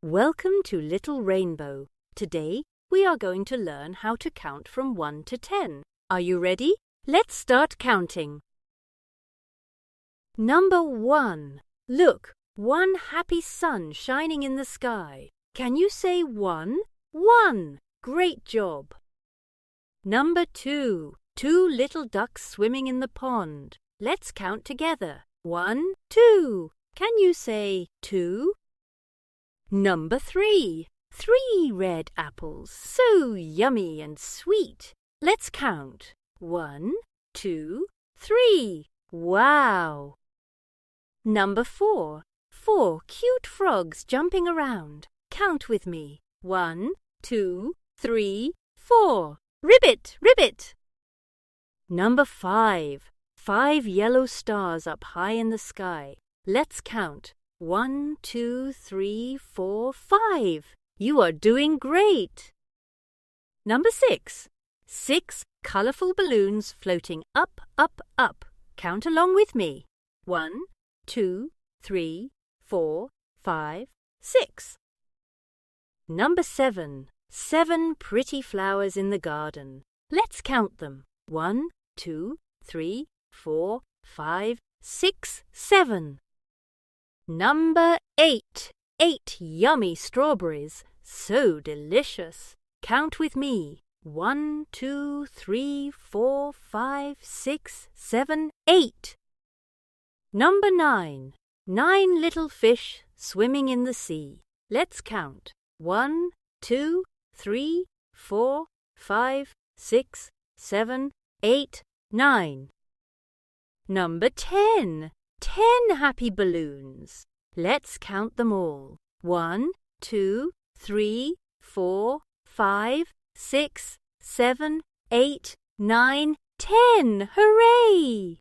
Welcome to Little Rainbow. Today we are going to learn how to count from 1 to 10. Are you ready? Let's start counting. Number 1. Look, one happy sun shining in the sky. Can you say 1? 1. Great job. Number 2. Two little ducks swimming in the pond. Let's count together. 1, 2. Can you say 2? Number 3. 3 red apples, so yummy and sweet. Let's count. 1, 2, 3. Wow! Number 4. 4 cute frogs jumping around. Count with me. 1, 2, 3, 4. Ribbit, ribbit! Number 5. 5 yellow stars up high in the sky. Let's count. 1, 2, 3, 4, 5. You are doing great. Number 6. 6 colourful balloons floating up, up, up. Count along with me. 1, 2, 3, 4, 5, 6. Number 7. 7 pretty flowers in the garden. Let's count them. 1, 2, 3, 4, 5, 6, 7. Number 8. 8 yummy strawberries, so delicious. Count with me. 1, 2, 3, 4, 5, 6, 7, 8. Number 9. 9 little fish swimming in the sea. Let's count. 1, 2, 3, 4, 5, 6, 7, 8, 9. Number 10. 10 happy balloons. Let's count them all. 1, 2, 3, 4, 5, 6, 7, 8, 9, 10. Hooray!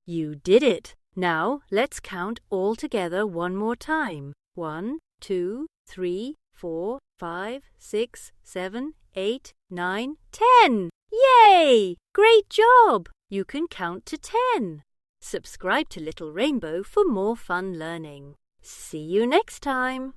You did it. Now let's count all together one more time. 1, 2, 3, 4, 5, 6, 7, 8, 9, 10. Yay! Great job! You can count to 10. Subscribe to Little Rainbow for more fun learning. See you next time.